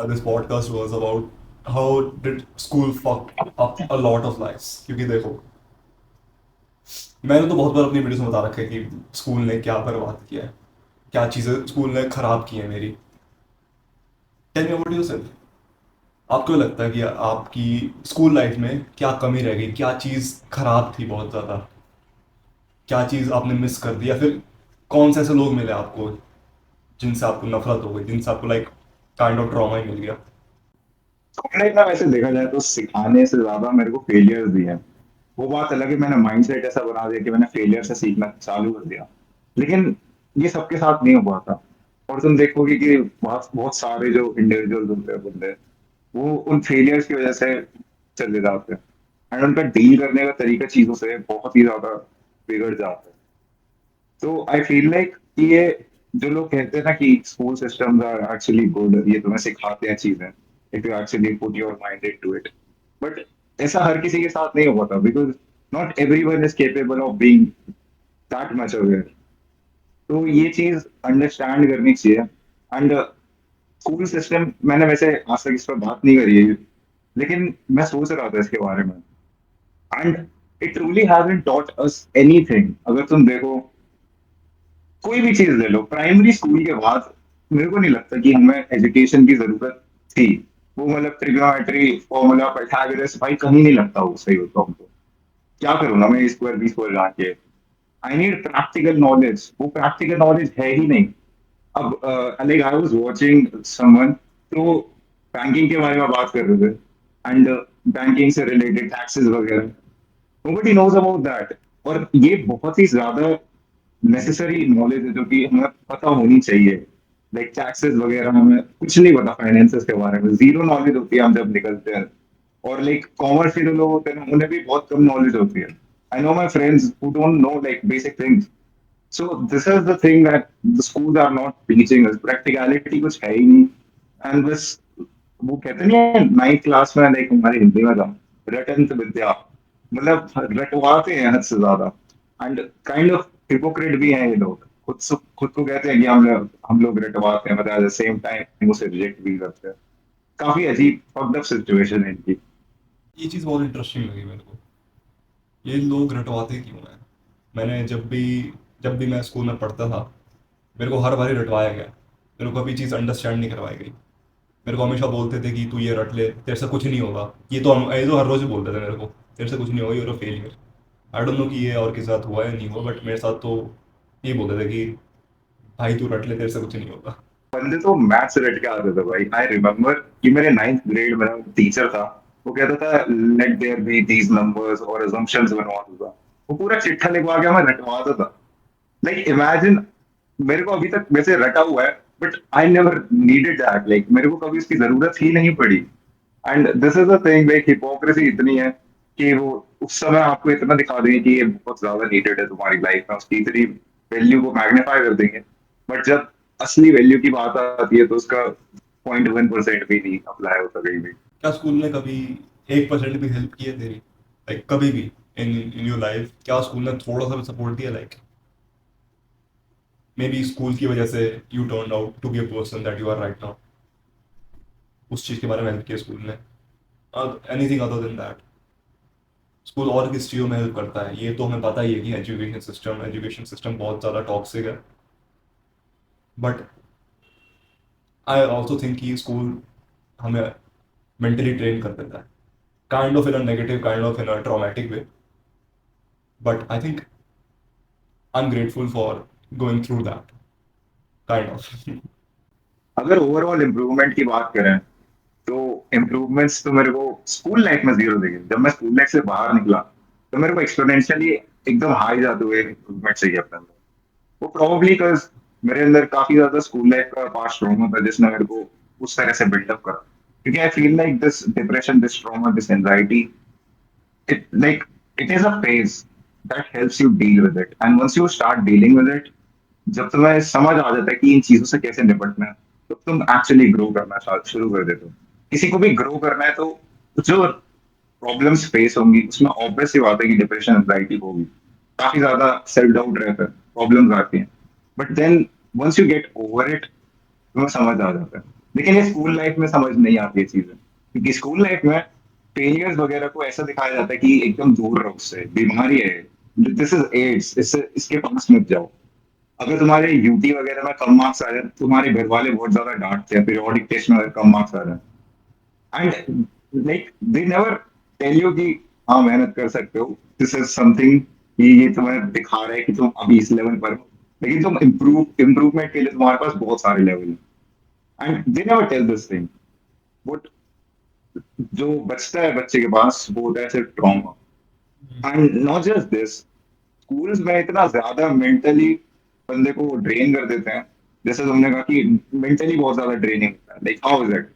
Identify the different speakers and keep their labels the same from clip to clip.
Speaker 1: this podcast was about how did school fuck up a lot of lives. क्योंकि देखो, मैंने तो बहुत बार अपनी वीडियोस में बता रखा है कि स्कूल ने क्या बर्बाद किया है, क्या चीज़ें स्कूल ने खराब की हैं मेरी। Tell me about yourself. आपको लगता है कि आपकी स्कूल लाइफ में क्या कमी रह गई, क्या चीज़ खराब थी बहुत ज़्यादा, क्या चीज़ आपने मिस कर दी, या फिर कौन से ऐसे लोग मिले आपको जिनसे आपको नफरत हो गई, जिनसे आपको लाइक काइंड ऑफ ट्रॉमा ही मिल गया।
Speaker 2: हमने ना वैसे देखा जाए तो सिखाने से ज्यादा मेरे को फेलियर्स दिए हैं। वो बात अलग है, मैंने माइंडसेट ऐसा बना दिया कि मैंने फेलियर से सीखना चालू कर दिया। लेकिन ये सबके साथ नहीं हो पाता। और तुम देखोगे कि बहुत बहुत सारे जो इंडिविजुअल्स होते हैं बंदे, वो उन फेलियर्स की वजह से चले जाते हैं। एंड उनका डील करने का तरीका चीजों से बहुत ही ज्यादा बिगड़ जाता है। तो आई फील लाइक कि ये जो लोग कहते हैं ना कि school systems are actually good, ये तुम्हें सिखाते हैं चीजें if you actually put your mind into it. But ऐसा हर किसी के साथ नहीं हो पाता, because not everyone is capable of being that much aware. तो ये चीज अंडरस्टैंड करनी चाहिए। एंड स्कूल सिस्टम, मैंने वैसे आज तक इस पर बात नहीं करी है, लेकिन मैं सोच रहा था इसके बारे में। And it truly hasn't taught us anything. अगर तुम देखो, कोई भी चीज ले लो, प्राइमरी स्कूल के बाद मेरे को नहीं लगता कि हमें एजुकेशन की जरूरत थी। वो मतलब ट्रिग्नोमेट्री फॉर्मूला पाइथागोरस भाई कहीं नहीं लगता, वो सही होता हमको। क्या करूँ ना मैं ए स्क्वायर बी स्क्वायर जाके। आई नीड प्रैक्टिकल नॉलेज, वो प्रैक्टिकल नॉलेज है ही नहीं। अब like I was watching someone, तो बैंकिंग के बारे में बात कर रहे थे। एंड बैंकिंग से रिलेटेड टैक्सेस वगैरह, nobody knows about that। और ये बहुत ही ज्यादा नेसेसरी नॉलेज है जो कि हमें पता होनी चाहिए। लाइक टैक्सेस वगैरह हमें कुछ नहीं पता, फाइनेंसेस के बारे में जीरो नॉलेज होती है हम जब निकलते हैं। और लाइक कॉमर्स के जो लोग होते हैं ना, उन्हें भी बहुत कम नॉलेज होती है। I know my friends who don't know like basic things. So this is the thing that the schools are not teaching us. Practicality कुछ है ही नहीं। एंड बस वो कहते नहीं है नाइन्थ क्लास में, लाइक हमारी हिंदी में था, रटंत विद्या। मतलब रटवाते हैं हद से ज्यादा। एंड काइंड ऑफ हिपोक्रेट भी हैं ये लोग। खुद को कहते हैं कि हम लोग रटवाते हैं, मतलब एट द सेम टाइम उसे रिजेक्ट भी करते हैं। काफी अजीब फक्ड अप सिचुएशन है इनकी।
Speaker 1: ये चीज़ बहुत इंटरेस्टिंग लगी मेरे को, ये लोग रटवाते क्यों हैं। मैंने जब भी मैं स्कूल में पढ़ता था, मेरे को हर बार ही रटवाया गया। मेरे को कभी चीज़ अंडरस्टैंड नहीं करवाई गई। मेरे को हमेशा बोलते थे कि तू ये रट ले, तेरे से कुछ नहीं होगा। ये तो हर रोज़ ही बोलते थे मेरे को, तेरे से कुछ नहीं होगा, you're a failure. I don't no कि ये और किसी साथ हुआ है नहीं हुआ, बट मेरे साथ तो ये बोलते थे कि भाई तू रट ले, तेरे से कुछ नहीं होगा।
Speaker 2: बंदे तो मैथ्स रट के आते थे भाई। आई रिमेम्बर कि मेरे नाइन्थ ग्रेड में टीचर था, वो कहता था let there be these numbers और assumptions बनवाता था। वो पूरा चिट्ठा लिखवा के हमें रटवाता था। लाइक इमेजिन, मेरे को अभी तक वैसे रटा हुआ है, but I never needed that. Like मेरे को कभी इसकी जरूरत ही नहीं पड़ी। And this is the thing, like hypocrisy इतनी है कि वो उस समय आपको इतना दिखा देंगे कि ये बहुत ज्यादा नीडेड है तुम्हारी लाइफ में, उसकी इतनी वैल्यू को मैग्नीफाई कर देंगे। बट जब असली वैल्यू की बात आती है तो उसका 0.1% भी नहीं अप्लाई होता कहीं भी।
Speaker 1: क्या स्कूल ने कभी 1% भी हेल्प की है तेरी, लाइक कभी भी इन इन योर लाइफ? क्या स्कूल ने थोड़ा सा भी सपोर्ट दिया, लाइक मे बी स्कूल की वजह से you turn out to be a person that you are right now? उस चीज़ के बारे में हेल्प किया स्कूल ने? Anything other than that? School और किस चीज़ों में हेल्प करता है ये तो हमें पता ही है कि एजुकेशन सिस्टम बहुत ज़्यादा टॉक्सिक है। बट आई ऑल्सो थिंक कि स्कूल हमें मेंटली ट्रेन कर देता है, kind of in a negative, kind of in a traumatic way. But I think I am grateful for going through that, kind of.
Speaker 2: अगर overall improvement की बात करें तो इम्प्रूवमेंट्स तो मेरे को स्कूल लाइफ में जीरो दिखे। जब मैं स्कूल लाइफ से बाहर निकला तो मेरे को एक्सपोनेंशियली एकदम हाई जाते हुए इम्प्रूवमेंट चाहिए अपने अंदर। वो प्रोबेबली बिकॉज मेरे अंदर काफी ज्यादा स्कूल लाइफ का पास्ट ट्रॉमा था जिसने मेरे को उस तरह से बिल्डअप करा। क्योंकि I feel like this depression, this trauma, this anxiety, it like it is a phase that helps you deal with it, and once you start dealing with it, जब तुम्हें समझ आ जाता है कि इन चीजों से कैसे निपटना है, तो तुम एक्चुअली ग्रो करना शुरू कर देते हो। किसी को भी ग्रो करना है तो जो प्रॉब्लम्स फेस होंगी उसमें ऑब्वियस सी बात है कि डिप्रेशन, एंजाइटी होगी, काफी ज्यादा सेल्फ डाउट रहता है, प्रॉब्लम्स आती हैं। But then once you get over it, तुम्हें समझ आ जाता है। लेकिन ये स्कूल लाइफ में समझ नहीं आती ये चीजें, क्योंकि स्कूल लाइफ में फेलियर्स वगैरह को ऐसा दिखाया जाता है कि एकदम दूर रहो उससे, बीमारी है, दिस इज एड्स, इससे इसके पास मत जाओ। अगर तुम्हारे यूटी वगैरह में कम मार्क्स आ रहे हैं, तुम्हारे घर वाले बहुत ज्यादा डांटते हैं, पीरियोडिक टेस्ट में अगर कम मार्क्स आ रहे हैं, and like they never tell you कि हाँ मेहनत कर सकते हो, दिस इज समथिंग, ये तुम्हें दिखा रहा है कि तुम अभी इस लेवल पर हो, लेकिन तुम इम्प्रूवमेंट के लिए तुम्हारे पास बहुत सारे लेवल हैं, and they never tell this thing. But जो बचता है बच्चे के पास वो होता है सिर्फ trauma. And not just this, schools में इतना ज्यादा मेंटली बंदे को ड्रेन कर देते हैं, जैसे तुमने कहा कि मेंटली बहुत ज्यादा ड्रेनिंग होता है, लाइक हाउ इज इट।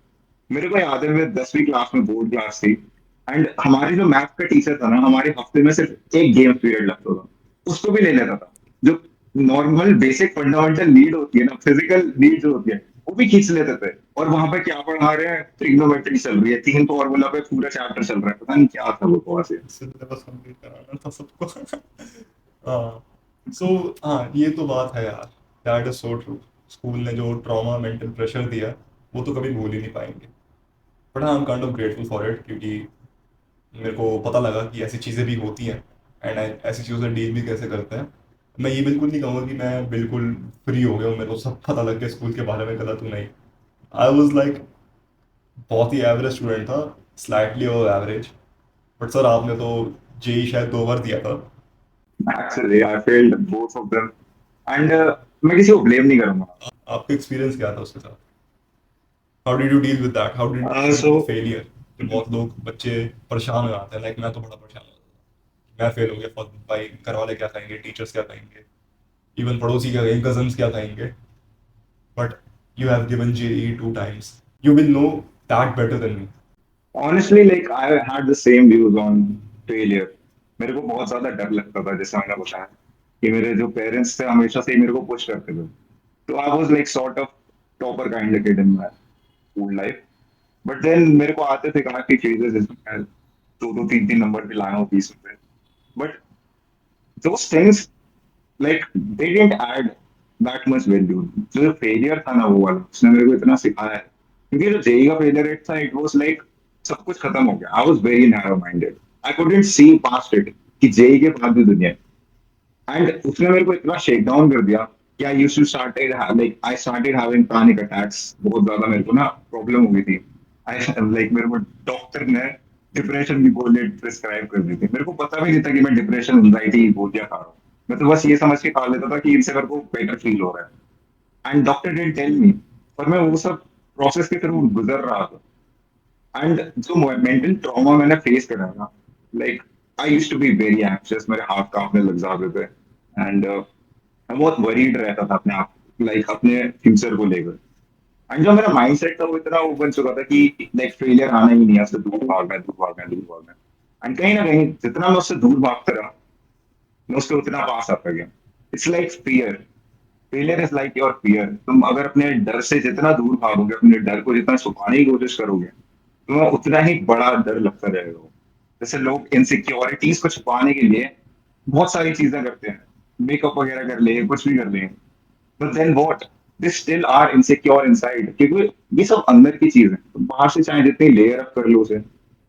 Speaker 2: मेरे को याद है मेरे 10वीं क्लास में बोर्ड क्लास थी, एंड हमारे जो मैथ का टीचर था ना, हमारे हफ्ते में सिर्फ एक गेम पीरियड लगता था, उसको भी ले लेता था। जो नॉर्मल बेसिक फंडामेंटल नीड होती है ना, फिजिकल नीड जो होती है, वो भी खींच लेते थे। और वहां पे क्या पढ़ा रहे हैं, ट्रिग्नोमेट्री चल रही है, तीन फॉर्मूला पे पूरा चैप्टर चल रहा है, पता नहीं क्या था वो कौन से।
Speaker 1: सिलेबस कंप्लीट कराना था सबको। हाँ, सो हाँ, ये तो बात है यार, that is so true. School ने जो ट्रॉमा मेंटल प्रेशर दिया वो तो कभी भूल ही नहीं पाएंगे। बट हाँ, I am kind of grateful for it, क्योंकि मेरे को पता लगा कि ऐसी चीज़ें भी होती हैं एंड ऐसी चीज़ों से डील भी कैसे करते हैं। मैं ये बिल्कुल नहीं कहूँगा कि मैं बिल्कुल फ्री हो गया हूँ, मेरे को सब पता लग गया स्कूल के बारे में, गलत हूँ, नहीं। आई वॉज लाइक बहुत ही एवरेज स्टूडेंट था, slightly over average. But sir आपने तो जेई शायद 2 बार दिया था।
Speaker 2: Actually I failed both of them, and मैं किसी को ब्लेम नहीं करूंगा।
Speaker 1: आपका एक्सपीरियंस क्या था उसके साथ? How did you deal with that, how did you deal
Speaker 2: so
Speaker 1: with failure? जो बहुत लोग बच्चे परेशान हो जाते हैं, लाइक मैं तो बड़ा परेशान हो जाता था, मैं फेल हो गया, फॉर भाई घर वाले क्या कहेंगे, टीचर्स क्या कहेंगे, इवन पड़ोसी क्या कहेंगे, कजन्स क्या कहेंगे। But you have given JEE 2 times, you will know that better than me.
Speaker 2: Honestly like I had the same views on failure. मेरे को बहुत ज्यादा डर लगता था, जैसे मैंने बताया कि मेरे जो पेरेंट्स थे हमेशा से ही मेरे को पुश करते थे, तो I was like sort of topper kind kid in my school life. But then मेरे को आते थे काफी फेजेस जिसमें दो दो तीन तीन नंबर भी लाया हूँ 20 में। But those things like they didn't add that much value. जो फेलियर था ना वो वाला, उसने मेरे को इतना सिखाया है, क्योंकि जो जेई का फेलियर रेट था, इट वाज लाइक सब कुछ खत्म हो गया, I was very narrow minded, I couldn't see past it कि जेई के बाद भी दुनिया है। एंड उसने मेरे को इतना शेक डाउन कर दिया कि I used to started like I started having panic attacks, बहुत ज्यादा मेरे को ना प्रॉब्लम हो गई थी। आई लाइक मेरे को डॉक्टर ने डिप्रेशन की गोली प्रिस्क्राइब कर दी थी, मेरे को पता भी नहीं था कि मैं डिप्रेशन एंजाइटी गोलियां खा रहा हूँ। मैं तो बस ये समझ के खा लेता था कि इनसे मेरे को बेटर फील हो रहा है, and doctor didn't tell me, पर मैं वो सब प्रोसेस के थ्रू गुजर रहा था। एंड जो मेंटल ट्रॉमा मैंने फेस करा ना, like I used to be very anxious, मेरे हाथ कांपने लग जाते थे, एंड मैं बहुत वरीड रहता था अपने आप, लाइक अपने फ्यूचर को लेकर। एंड जो मेरा माइंडसेट था वो इतना वो बन चुका था कि लाइक फेलियर आना ही नहीं है, उससे दूर भागना है, दूर भागना है, दूर भागना है। एंड कहीं ना कहीं जितना मैं उससे दूर भागता रहा, मैं उसके उतना पास आता गया। It's like fear, failure is like your fear. तुम अगर अपने डर से जितना दूर भागोगे, अपने डर को जितना छुपाने की कोशिश करोगे, तुम्हें उतना ही बड़ा डर लगता रहेगा। जैसे लोग इनसिक्योरिटीज को छुपाने के लिए बहुत सारी चीजें करते हैं, मेकअप वगैरह कर ले, कुछ भी कर ले, but then what, they still are insecure inside, क्योंकि ये सब अंदर की चीज है। तो बाहर से चाहे जितनी लेयर अप कर लो उसे,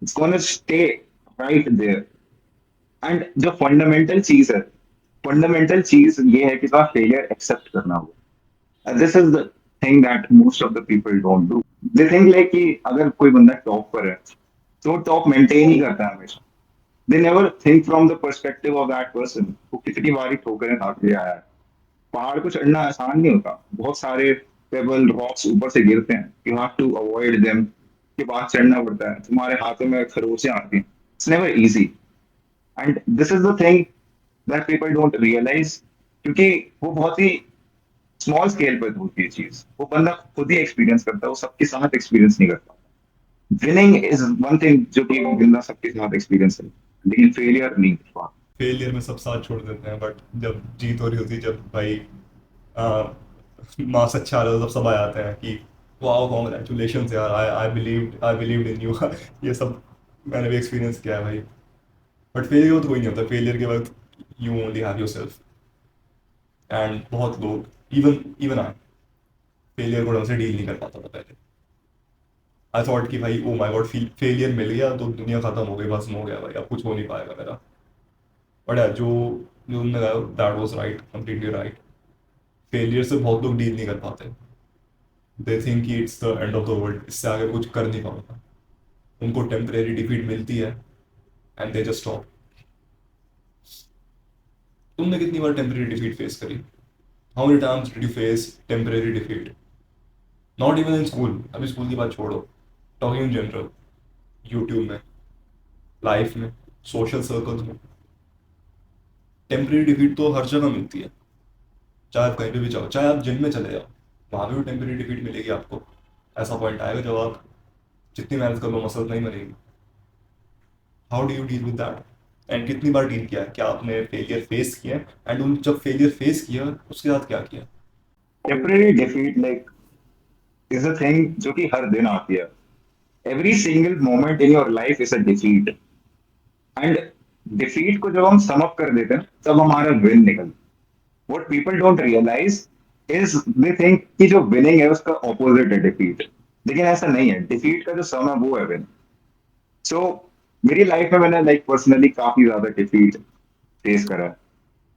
Speaker 2: it's gonna stay right there. And जो फंडामेंटल चीज है, फंडामेंटल चीज ये है कि तुम्हारा फेलियर एक्सेप्ट करना होगा। This is the thing that most of the people don't do. They think like कि अगर कोई बंदा टॉप पर है तो टॉप मेंटेन ही करता है हमेशा। They never think from the perspective of that person, वो कितनी बारी ठोकरें खा के आया है। पहाड़ को चढ़ना आसान नहीं होता, बहुत सारे पेबल रॉक्स ऊपर से गिरते हैं, you have to avoid them, के बाद चढ़ना पड़ता है, तुम्हारे हाथों में खरोंचें आती हैं, it's never easy. And this is the thing that people don't realize, क्योंकि वो बहुत ही स्मॉल स्केल पर होती है चीज, वो बंदा खुद ही एक्सपीरियंस करता है, वो सबके साथ एक्सपीरियंस नहीं करता। विनिंग इज वन थिंग जो कि बंदा सबके साथ एक्सपीरियंस है, लेकिन फेलियर नहीं कर पाता।
Speaker 1: फेलियर में सब साथ छोड़ देते हैं, बट जब जीत हो रही होती है, जब भाई मार्क्स अच्छा आ रहा है, तब सब आ जाते हैं कि वाह कॉन्ग्रेचुलेशन यार, आई बिलीव्ड इन यू। ये सब मैंने भी एक्सपीरियंस किया है भाई। बट फेलियर में तो कोई नहीं होता, फेलियर के वक्त you only have your self. And बहुत लोग, इवन इवन आई फेलियर को ढंग से डील नहीं कर पाता था पहले। आई थॉट कि भाई ओ माय गॉड फेलियर मिल गया तो दुनिया खत्म हो गई, भस्म हो गया भाई, अब कुछ हो नहीं पाएगा मेरा। बट यार जो जो तुमने कहा that was right, completely right. Failure से बहुत लोग डील नहीं कर पाते। दे थिंक कि it's the end of the world, इससे आगे कुछ कर नहीं पाऊंगा। उनको टेम्परेरी डिफीट मिलती है एंड दे जस्ट स्टॉप। तुमने कितनी बार टेम्परेरी डिफीट फेस करी? How many times did you face temporary defeat? Not even in school, अभी स्कूल की बात छोड़ो, टॉकिंग इन जनरल, यूट्यूब में, लाइफ में, सोशल सर्कल्स में, टेम्परेरी डिफीट तो हर जगह मिलती है। चाहे आप कहीं पे भी जाओ, चाहे आप जिम में चले जाओ, वहाँ भी टेम्परेरी डिफीट मिलेगी आपको। ऐसा पॉइंट आएगा जब आप जितनी मेहनत कर लो मसल नहीं बनेगी। How do you deal with that? And कितनी बार डील किया है? क्या आपने फेलियर फेस किया है? एंड उन जब फेलियर फेस किया उसके बाद क्या किया?
Speaker 2: Temporary defeat like is a thing जो कि हर दिन आती है। Every single moment in your life is a defeat. And defeat को जब हम सम अप कर देते हैं तब हमारा विन निकलता है। What people don't realize is they think कि जो विनिंग है उसका ऑपोजिट है डिफीट। लेकिन ऐसा नहीं है, डिफीट का जो सम है वो है विन। सो मेरी लाइफ में मैंने लाइक पर्सनली काफी ज्यादा डिफीट फेस करा है।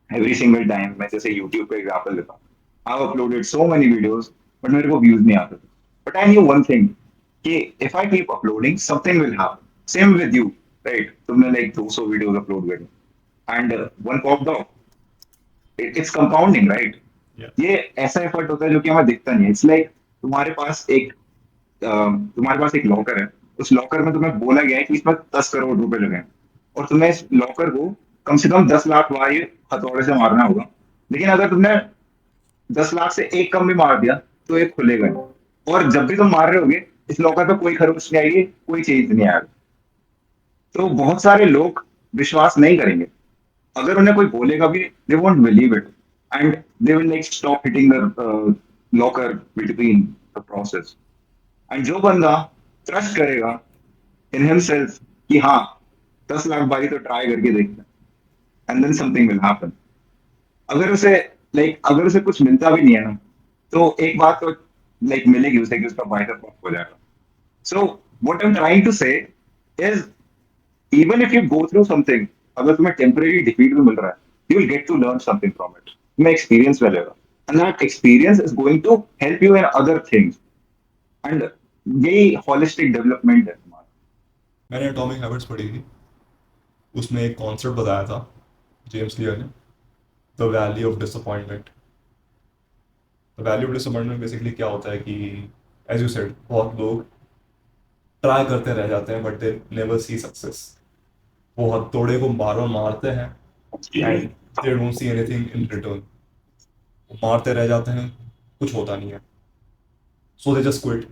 Speaker 2: एवरी सिंगल टाइम मैं जैसे यूट्यूब पे एग्जाम्पल लेता हूँ, I uploaded so many videos but मेरे को व्यूज नहीं आते थे। But I knew one thing कि if I keep uploading something will happen. Same with you, right? तुमने लाइक 200 वीडियोस अपलोड करी and one popped up. It's compounding, right?
Speaker 1: Yeah.
Speaker 2: ये ऐसा एफर्ट होता है जो कि हमें दिखता नहीं है। इट्स लाइक तुम्हारे पास एक लॉकर है। उस लॉकर में तुम्हें बोला गया है कि इसमें 10 करोड़ रुपए लगे हैं, और तुम्हें इस लॉकर को कम से कम 10 लाख बार ये हथौड़े से मारना होगा। लेकिन अगर तुमने 10 लाख से एक कम भी मार दिया तो ये खुलेगा नहीं। और जब भी तुम मार रहे होगे इस लॉकर पे कोई खरोच नहीं आएगी, कोई चीज नहीं आएगी। तो बहुत सारे लोग विश्वास नहीं करेंगे। अगर उन्हें कोई बोलेगा भी, they won't believe it and they will like stop hitting the locker between the process. And जो बंदा ट्रस्ट करेगा इन हिमसेल्फ कि हाँ 10 लाख बारी तो ट्राई करके देखते हैं, and then something will happen. अगर उसे अगर उसे कुछ मिलता भी नहीं है ना, तो एक बात तो मिलेगी उसे कि उसका बाइसेप पॉप हो जाएगा। So what I am trying to say is, even if you go through something, अगर तुम्हें टेम्परेरी डिफीट भी मिल रहा है, you will get to learn something from it. तुम्हें एक्सपीरियंस मिलेगा and that experience is going to help you in other things. And यही holistic development है तुम्हारा।
Speaker 1: मैंने एटॉमिक हैबिट्स पढ़ी थी, उसमें एक कॉन्सेप्ट बताया था जेम्स क्लियर ने, the value of disappointment. The value of disappointment basically क्या होता है कि एज यू सेड बहुत लोग ट्राई करते रह जाते हैं but they never see success. वो हथौड़े को बार बार मारते हैं and they don't see anything in return. वो मारते रह जाते हैं, कुछ होता नहीं है, so they just quit.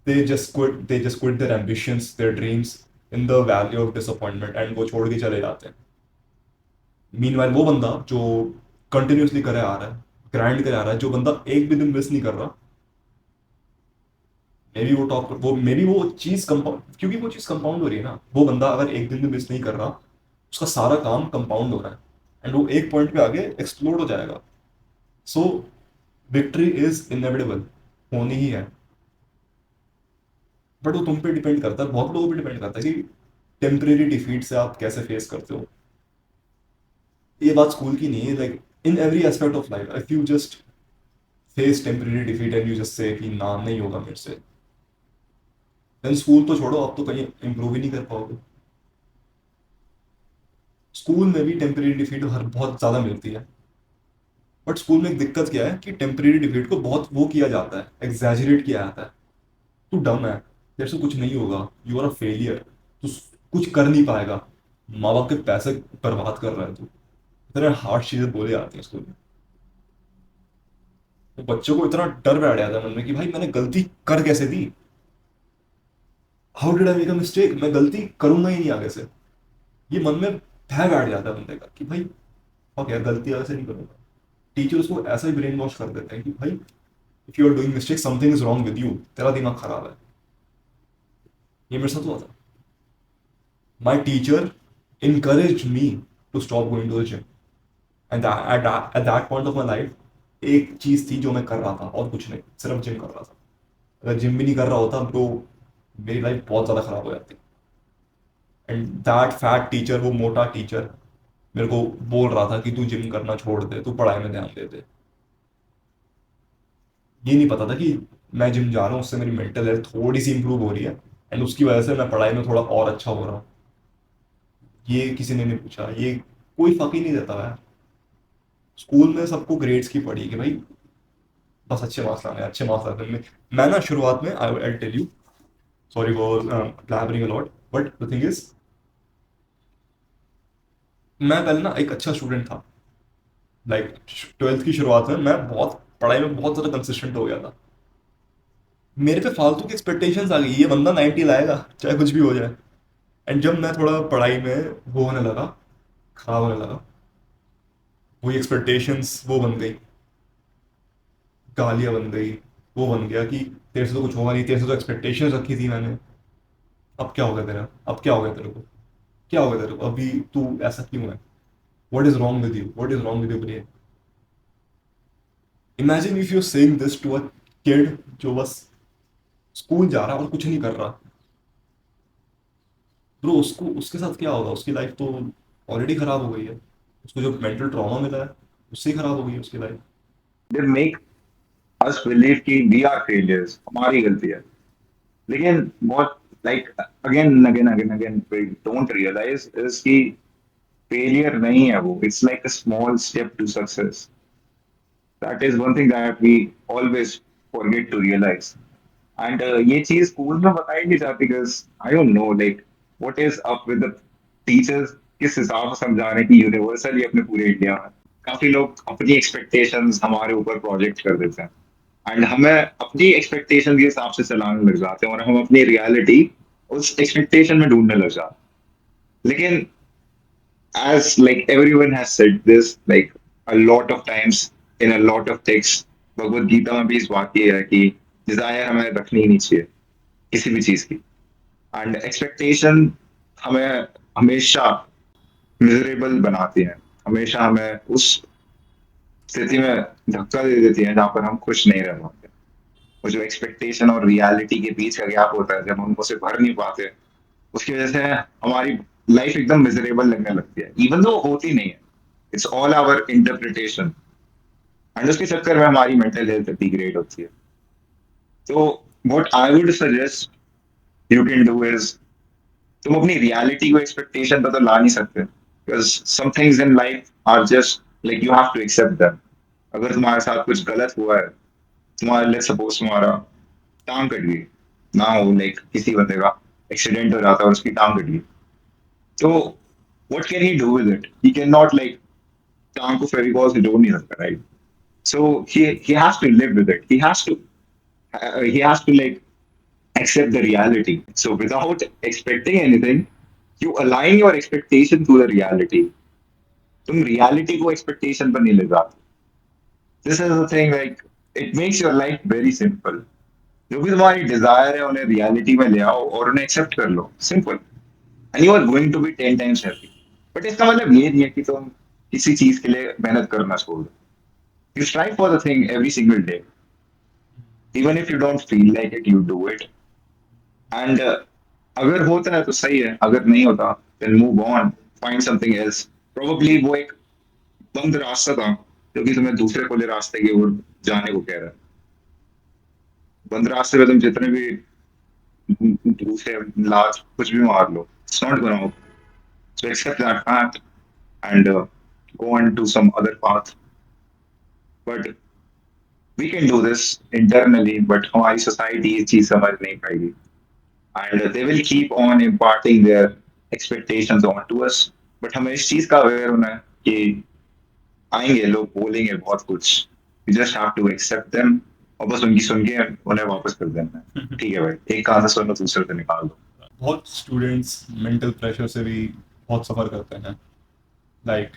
Speaker 1: they just quit their ambitions, their dreams in the valley of disappointment and वो छोड़ के चले जाते हैं। मीनवाइल वो बंदा जो कंटिन्यूसली करे आ रहा है, ग्राइंड करे आ रहा है, जो बंदा एक भी दिन मिस नहीं कर रहा, मे बी वो मे बी वो चीज कंपाउंड, क्योंकि वो चीज कंपाउंड हो रही है ना। वो बंदा अगर एक दिन भी मिस नहीं कर रहा, उसका सारा काम कंपाउंड हो रहा है एंड वो एक पॉइंट पे आगे एक्सप्लोड हो जाएगा। सो विक्ट्री इज इनएविटेबल, होनी ही है। बट वो तुम पे डिपेंड करता है, बहुत लोगों पे डिपेंड करता है कि टेम्परेरी डिफीट से आप कैसे फेस करते हो। ये बात स्कूल की नहीं है, like in every aspect of life if you just face temporary defeat and you just say कि ना नहीं होगा मेरे से, देन स्कूल तो छोड़ो, आप तो कहीं इंप्रूव ही नहीं कर पाओगे। स्कूल में भी टेम्परेरी डिफीट हर बहुत ज़्यादा मिलती है, बट स्कूल में एक दिक्कत क्या है कि टेम्परेरी डिफीट को बहुत वो किया जाता है, एग्जैजरेट किया जाता है। तू डम है, तेरे से कुछ नहीं होगा, यू आर अ फेलियर, तू कुछ कर नहीं पाएगा, माँ बाप के पैसे बर्बाद कर रहा है तू। इतने हार्श चीजें बोले जाती हैं स्कूल में, तो बच्चों को इतना डर बैठ जाता है मन में कि भाई मैंने गलती कर कैसे दी, how did I make a mistake, मैं गलती करूंगा ही नहीं आगे से। ये मन में भय बैठ जाता है बंदे का कि भाई ओके यार गलती आगे से नहीं करूंगा। टीचर उसको ऐसा ही ब्रेन वॉश कर देते हैं कि भाई if you are doing mistake something is wrong with you, तेरा दिमाग खराब है। ये मेरे साथ हुआ था। My teacher encouraged me to stop going to the gym. And at that point of my life, एक चीज थी जो मैं कर रहा था और कुछ नहीं, सिर्फ जिम कर रहा था। अगर जिम भी नहीं कर रहा होता तो मेरी लाइफ बहुत ज़्यादा ख़राब हो जाती। एंड दैट फैट टीचर, वो मोटा टीचर मेरे को बोल रहा था कि तू जिम करना छोड़ दे, तू पढ़ाई में ध्यान दे दे। ये नहीं पता था कि मैं जिम जा रहा हूँ उससे मेरी मेंटल हेल्थ थोड़ी सी इंप्रूव हो रही है, एंड उसकी वजह से मैं पढ़ाई में थोड़ा और अच्छा हो रहा हूँ। ये किसी ने नहीं पूछा, ये कोई फक ही नहीं देता यार। स्कूल में सबको ग्रेड्स की पड़ी कि भाई बस अच्छे मार्क्स लाने हैं, अच्छे मार्क्स लाने हैं। मैं ना शुरुआत में, I will tell you, sorry for blabbering a lot, but the thing is, मैं पहले ना एक अच्छा स्टूडेंट था। लाइक ट्वेल्थ की शुरुआत में मैं बहुत पढ़ाई में बहुत ज़्यादा कंसिस्टेंट हो गया था। मेरे पे फालतू की एक्सपेक्टेशंस आ गई, ये बंदा 90 लाएगा चाहे कुछ भी हो जाए। एंड जब मैं थोड़ा पढ़ाई में वो होने लगा, खराब होने लगा, वही एक्सपेक्टेशंस वो बन गई, गालियाँ बन गई, वो बन गया कि तेरे से तो कुछ होगा नहीं, तेरे से तो एक्सपेक्टेशंस रखी थी मैंने। अब क्या हो गया तेरा, अब क्या हो गया तेरे को, क्या हो गया तेरे को, अभी तू ऐसा क्यों है, what is wrong with you, what is wrong with your brain. Imagine if you saying this to a kid जो बस स्कूल जा रहा है और कुछ नहीं कर रहा। ब्रो उसको, उसके साथ क्या होगा, उसकी लाइफ तो ऑलरेडी खराब हो गई है। उसको जो मेंटल ट्रॉमा मिला है उससे ही खराब हो गई है उसकी life.
Speaker 2: They make us believe कि वी आर फेलियर्स, हमारी गलती है। लेकिन बहुत like again again again again don't realize is कि फेलियर नहीं है वो, it's like a small step to success. That is one thing that we always forget to realize. And ये चीज स्कूल में बताई नहीं जाती, because I don't know like what is up with the teachers, किस हिसाब से समझाने की यूनिवर्सली अपने पूरे इंडिया में काफी लोग अपनी एक्सपेक्टेशंस हमारे ऊपर प्रोजेक्ट कर देते हैं, एंड हमें अपनी एक्सपेक्टेशन के हिसाब से चलाने लग जाते हैं, और हम अपनी रियलिटी उस एक्सपेक्टेशन में ढूंढने लग जाते हैं। लेकिन as like everyone has said this like a lot of times in a lot of texts, Bhagavad Gita में भी इस बात की है कि डिजायर हमें रखनी ही नहीं चाहिए किसी भी चीज की। एंड एक्सपेक्टेशन हमें हमेशा मिजरेबल बनाती है, हमेशा हमें उस स्थिति में धक्का दे देती है जहां पर हम खुश नहीं रह पाते। और जो एक्सपेक्टेशन और रियलिटी के बीच का गैप होता है, जब हम उसे भर नहीं पाते, उसकी वजह से हमारी लाइफ एकदम मिजरेबल लगने लगती है, इवन दो होती नहीं है। It's all our interpretation, and उसके चक्कर में हमारी मेंटल हेल्थ डिग्रेड होती है। तो what I would suggest you can do is, तुम अपनी रियलिटी को एक्सपेक्टेशन पर तो ला नहीं सकते, because some things in life are just like you have to accept them. अगर तुम्हारे साथ कुछ गलत हुआ है, तुम्हारे लेट्स सपोज तुम्हारा टांग कट गई, ना हो लाइक किसी बंदे का एक्सीडेंट हो जाता है और उसकी टांग कट गई, तो what can he do with it? He cannot like टांग को फेविकॉल से जोड़ नहीं सकता, right? So he has to live with it. He has to like accept the reality. So without expecting anything, you align your expectation to the reality. तुम reality को expectation पर नहीं ले जाते। This is the thing, like it makes your life very simple. जो भी तुम्हारी Dzire है उन्हें रियलिटी में ले आओ और उन्हें एक्सेप्ट कर लो, simple, and you are going to be 10 times happy. But इसका मतलब ये नहीं है कि तुम किसी चीज के लिए मेहनत करना छोड़ दो। You strive for the thing every single day, even if you don't feel like it, you do it. And अगर होता है तो सही है, अगर नहीं होता then move on, find something else. Probably वो एक बंद रास्ता था जो कि तुम्हें दूसरे खुले रास्ते की ओर जाने को कह रहा है। बंद रास्ते पे तुम जितने भी दूसरे लाज कुछ भी मार लो, it's not gonna work. So accept that fact and go on to some other path. But we can do this internally, but हमारी सोसाइटी ये चीज समझ नहीं पाएगी, and they will keep on imparting their expectations on to us. But हमें इस चीज का अवेयर होना है कि आएंगे लोग बोलेंगे बहुत कुछ, you just have to accept them, और बस उनकी सुन के उन्हें वापस कर देना है। ठीक है भाई, एक कान से सुनो दूसरे से निकाल दो।
Speaker 1: बहुत स्टूडेंट्स मेंटल प्रेशर से भी बहुत सफ़र करते हैं। लाइक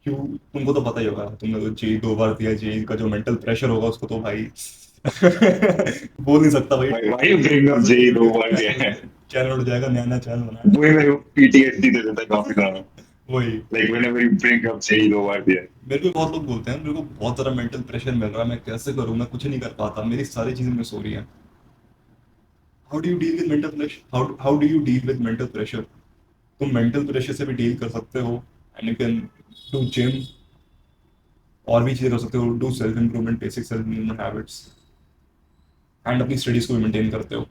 Speaker 1: क्यों, तुमको तो पता ही होगा, तुमने तो जेई 2 बार दिया, जेई का जो मेंटल प्रेशर होगा उसको तो भाई बोल नहीं सकता भाई।
Speaker 2: भाई ब्रिंग अप J2 बार गया है,
Speaker 1: चैनल उठ जाएगा, नया नया चैनल बनाया।
Speaker 2: वही मेरे को PTSD दे देता है काफी ज्यादा।
Speaker 1: वही।
Speaker 2: Like whenever you bring up यही 2 बार दिया है।
Speaker 1: मेरे को बहुत लोग बोलते हैं मेरे को बहुत ज़्यादा मेंटल प्रेशर मिल रहा है, मैं कैसे करूँ, मैं कुछ नहीं कर पाता, मेरी सारी चीज़ें मिस हो रही हैं। How do you deal with mental pressure, how do you deal with mental pressure? तुम मेंटल प्रेशर से भी डील कर सकते हो, and you can do gym, और भी चीज़ें कर सकते हो, do self improvement, basic self improvement habits, and अपनी स्टडीज़ को भी मेंटेन करते हो।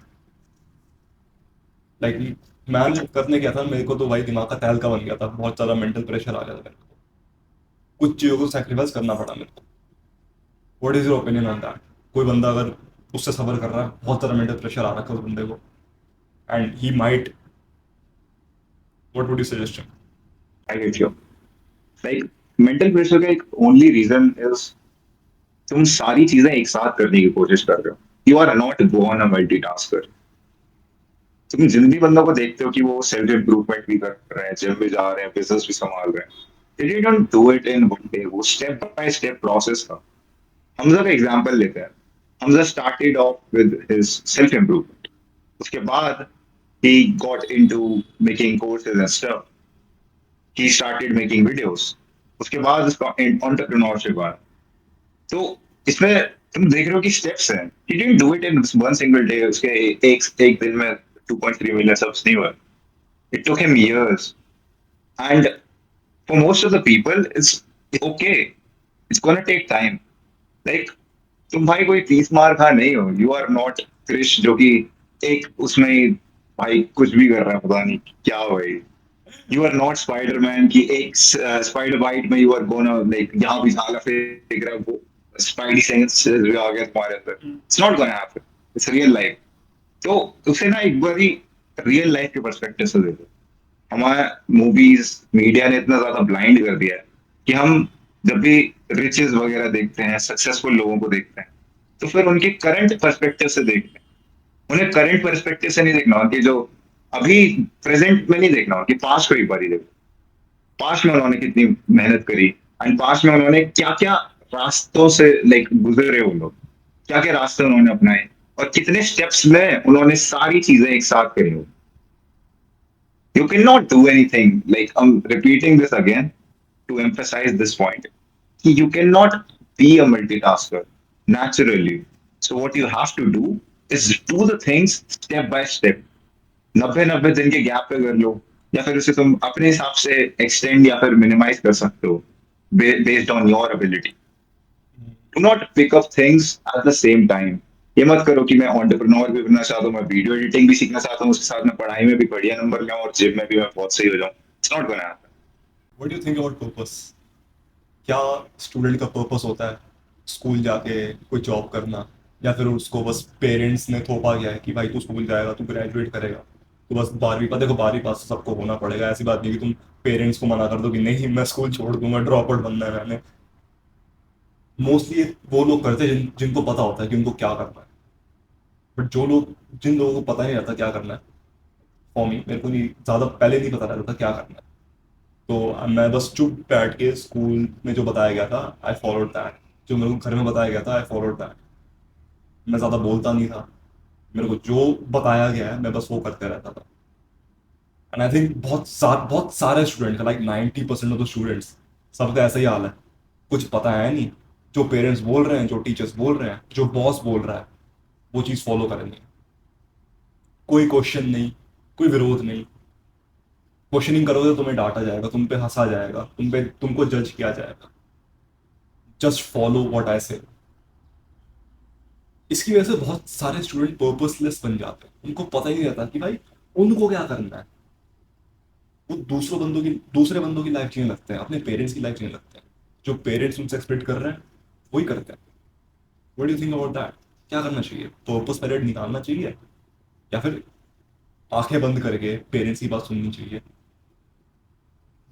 Speaker 1: लाइक मैं करने क्या था, मेरे को तो भाई दिमाग का तहलका बन गया था, बहुत ज़्यादा मेंटल प्रेशर आ गया था मेरे को, कुछ चीज़ों को सेक्रीफाइस करना पड़ा मेरे को। What is your opinion on that? कोई बंदा अगर उससे सफर कर रहा है, बहुत ज़्यादा मेंटल प्रेशर आ रखा है उस बंदे को, and he might, what would you suggest?
Speaker 2: I get you. Like mental pressure का एक only reason is तुम सारी चीजें एक साथ करने की कोशिश कर रहे हो। You are not born a multitasker. तुम जिन भी बंदों को देखते हो कि वो सेल्फ इम्प्रूवमेंट भी कर रहे हैं, जिम भी जा रहे हैं, बिजनेस भी संभाल रहे हैं, they didn't do it in one day. वो स्टेप बाय स्टेप प्रोसेस था। हमजा का एग्जांपल लेते हैं। Hamza started off with his self improvement. उसके बाद he got into making courses and stuff. He started making videos. उसके बाद उसका entrepreneurship आया। तो इसमें तुम देख रहे हो कि स्टेप्स हैं। He didn't do it in one single day. उसके एक दिन में 2.3 million subs नहीं हुए। It took him years. And for most of the people, it's okay. It's gonna take time. Like तुम भाई कोई 30 मार खा नहीं हो। You are not क्रिश जो कि एक उसमें ही भाई कुछ भी कर रहा है, पता नहीं क्या हो भाई। You are not Spider-Man की एक स्पाइडर बाइट में you are gonna like यहाँ भी झाला फेंक रहा है वो स्पाइडी सेंसेस भी आ गया तुम्हारे अंदर। It's not gonna happen. It's real life. तो उसे ना एक बारी रियल लाइफ के पर्सपेक्टिव से देखो। हमारा मूवीज मीडिया ने इतना ज्यादा ब्लाइंड कर दिया है कि हम जब भी रिचेस वगैरह देखते हैं, सक्सेसफुल लोगों को देखते हैं, तो फिर उनके करंट पर्सपेक्टिव से देखते हैं। उन्हें करंट पर्सपेक्टिव से नहीं देखना कि जो अभी प्रेजेंट में नहीं देखना कि पास्ट को एक बार ही देखो। पास्ट में उन्होंने कितनी मेहनत करी एंड पास्ट में उन्होंने क्या क्या रास्तों से लाइक गुजरे, वो लोग क्या क्या रास्ते उन्होंने अपनाए और कितने स्टेप्स में उन्होंने सारी चीजें एक साथ करी हो। You cannot do anything. Like I'm repeating this again to emphasize this point. You cannot be a multitasker naturally. So what you have to do is do the things step by step. 90-90 दिन के gap पे कर लो या फिर उसे तुम अपने हिसाब से एक्सटेंड या फिर मिनिमाइज कर सकते हो based on your ability. Do not pick up things at the same time. ये मत करो कि मैं एंटरप्रेन्योर भी बनना चाहता हूँ, मैं वीडियो एडिटिंग भी सीखना चाहता हूँ, उसके साथ मैं पढ़ाई में भी बढ़िया नंबर लाऊं और जिम में भी मैं बहुत सही हो जाऊं। It's not gonna happen.
Speaker 1: What do you think about purpose? क्या स्टूडेंट का पर्पस होता है स्कूल जाके कोई जॉब करना, या फिर उसको बस पेरेंट्स ने थोपा गया है कि भाई तू स्कूल जाएगा, तू ग्रेजुएट करेगा, तो बस 12वीं पास, देखो 12वीं पास तो सबको होना पड़ेगा, ऐसी बात नहीं कि तुम पेरेंट्स को मना कर दो कि नहीं मैं स्कूल छोड़ दूंगा, ड्रॉप आउट बनना है मैंने। मोस्टली वो लोग करते हैं जिनको पता होता है कि उनको क्या करना है, बट जो लोग, जिन लोगों को पता नहीं रहता क्या करना है, फॉर मी, मेरे को नहीं ज़्यादा पहले नहीं पता रहता था क्या करना है, तो मैं बस चुप बैठ के स्कूल में जो बताया गया था आई फॉलोड दैट, जो मेरे को घर में बताया गया था आई फॉलोड दैट। मैं ज़्यादा बोलता नहीं था, मेरे को जो बताया गया है मैं बस वो करते रहता था। एंड आई थिंक बहुत सारे स्टूडेंट का, लाइक 90% ऑफ द स्टूडेंट्स, सबका ऐसा ही हाल है, कुछ पता है नहीं, जो पेरेंट्स बोल रहे हैं, जो टीचर्स बोल रहे हैं, जो बॉस बोल रहा है, वो चीज़ फॉलो करेंगे। कोई क्वेश्चन नहीं, कोई विरोध नहीं। क्वेश्चनिंग करोगे तो तुम्हें डांटा जाएगा, तुम पे हंसा जाएगा, तुमको जज किया जाएगा। जस्ट फॉलो व्हाट आई से। इसकी वजह से बहुत सारे स्टूडेंट पर्पसलेस बन जाते हैं, उनको पता ही नहीं रहता कि भाई उनको क्या करना है। वो दूसरे बंदों की लाइफ जीने लगते हैं, अपने पेरेंट्स की लाइफ जीने लगते हैं, जो पेरेंट्स उनसे एक्सपेक्ट कर रहे हैं वही करते हैं। What do you think about that? क्या करना चाहिए? पर्पस पीरियड निकालना चाहिए, या फिर आंखें बंद करके पेरेंट्स की बात सुननी चाहिए,